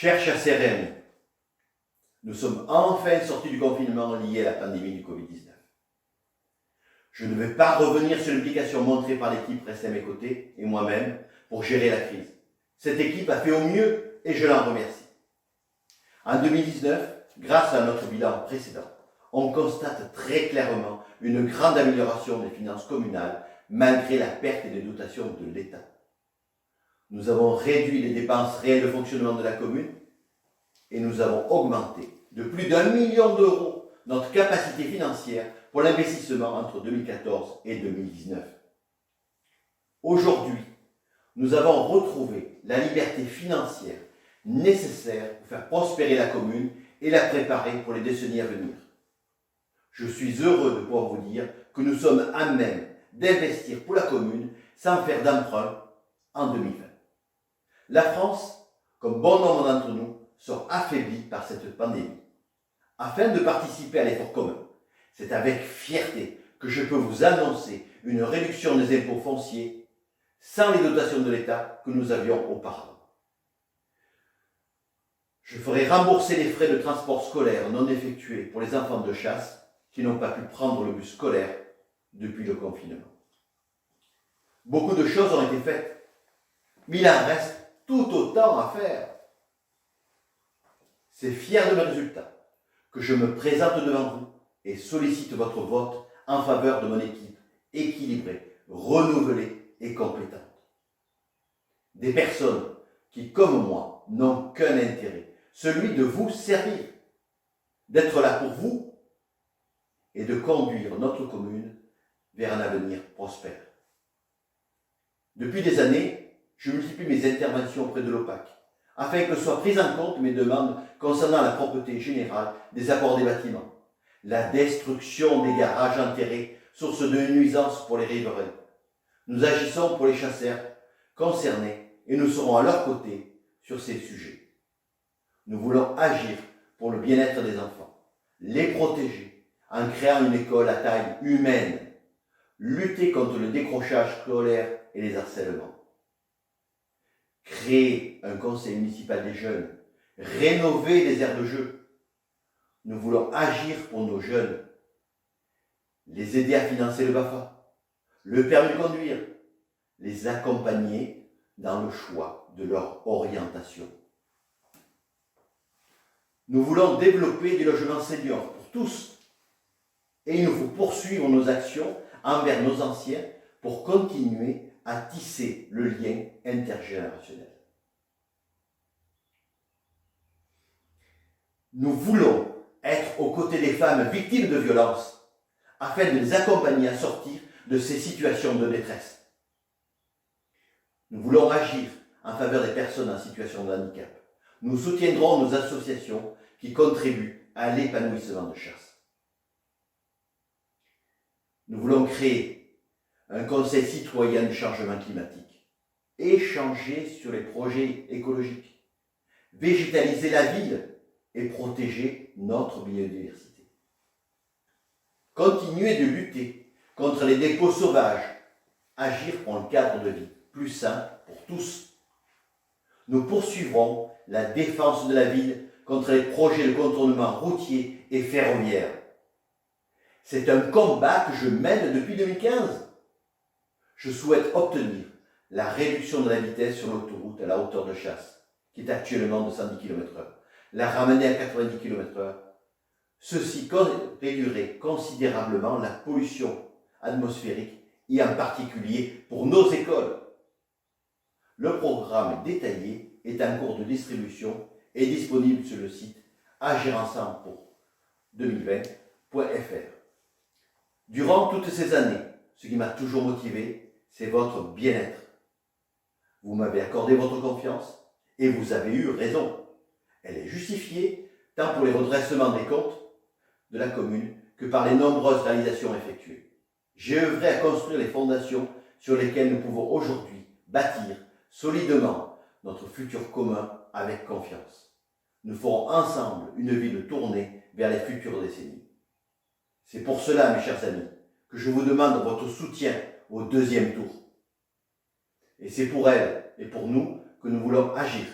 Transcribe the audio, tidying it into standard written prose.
Chers chasseurs et amis, nous sommes enfin sortis du confinement lié à la pandémie du Covid-19. Je ne vais pas revenir sur l'implication montrée par l'équipe restée à mes côtés et moi-même pour gérer la crise. Cette équipe a fait au mieux et je l'en remercie. En 2019, grâce à notre bilan précédent, on constate très clairement une grande amélioration des finances communales malgré la perte des dotations de l'État. Nous avons réduit les dépenses réelles de fonctionnement de la commune et nous avons augmenté de plus d'1 million d'euros notre capacité financière pour l'investissement entre 2014 et 2019. Aujourd'hui, nous avons retrouvé la liberté financière nécessaire pour faire prospérer la commune et la préparer pour les décennies à venir. Je suis heureux de pouvoir vous dire que nous sommes à même d'investir pour la commune sans faire d'emprunt en 2020. La France, comme bon nombre d'entre nous, sort affaiblie par cette pandémie. Afin de participer à l'effort commun, c'est avec fierté que je peux vous annoncer une réduction des impôts fonciers sans les dotations de l'État que nous avions auparavant. Je ferai rembourser les frais de transport scolaire non effectués pour les enfants de chasse qui n'ont pas pu prendre le bus scolaire depuis le confinement. Beaucoup de choses ont été faites, mais il en reste tout autant à faire. C'est fier de mes résultats que je me présente devant vous et sollicite votre vote en faveur de mon équipe équilibrée, renouvelée et compétente. Des personnes qui, comme moi, n'ont qu'un intérêt, celui de vous servir, d'être là pour vous et de conduire notre commune vers un avenir prospère. Depuis des années, je multiplie mes interventions auprès de l'OPAC, afin que soient prises en compte mes demandes concernant la propreté générale des apports des bâtiments, la destruction des garages enterrés, source de nuisances pour les riverains. Nous agissons pour les chasseurs concernés et nous serons à leur côté sur ces sujets. Nous voulons agir pour le bien-être des enfants, les protéger en créant une école à taille humaine, lutter contre le décrochage scolaire et les harcèlements, créer un conseil municipal des jeunes, rénover les aires de jeu. Nous voulons agir pour nos jeunes, les aider à financer le BAFA, le permis de conduire, les accompagner dans le choix de leur orientation. Nous voulons développer des logements seniors pour tous et il nous faut poursuivre nos actions envers nos anciens pour continuer à tisser le lien intergénérationnel. Nous voulons être aux côtés des femmes victimes de violences afin de les accompagner à sortir de ces situations de détresse. Nous voulons agir en faveur des personnes en situation de handicap. Nous soutiendrons nos associations qui contribuent à l'épanouissement de chasse. Nous voulons créer un conseil citoyen du changement climatique, échanger sur les projets écologiques, végétaliser la ville et protéger notre biodiversité. Continuer de lutter contre les dépôts sauvages, agir pour un cadre de vie plus sain pour tous. Nous poursuivrons la défense de la ville contre les projets de contournement routier et ferroviaire. C'est un combat que je mène depuis 2015. Je souhaite obtenir la réduction de la vitesse sur l'autoroute à la hauteur de chasse, qui est actuellement de 110 km/h, la ramener à 90 km/h. Ceci réduirait considérablement la pollution atmosphérique et en particulier pour nos écoles. Le programme détaillé est en cours de distribution et disponible sur le site agirensemble pour 2020.fr. Durant toutes ces années, ce qui m'a toujours motivé, c'est votre bien-être. Vous m'avez accordé votre confiance et vous avez eu raison. Elle est justifiée tant pour les redressements des comptes de la commune que par les nombreuses réalisations effectuées. J'ai œuvré à construire les fondations sur lesquelles nous pouvons aujourd'hui bâtir solidement notre futur commun avec confiance. Nous ferons ensemble une ville tournée vers les futures décennies. C'est pour cela, mes chers amis, que je vous demande votre soutien au deuxième tour. Et c'est pour elle et pour nous que nous voulons agir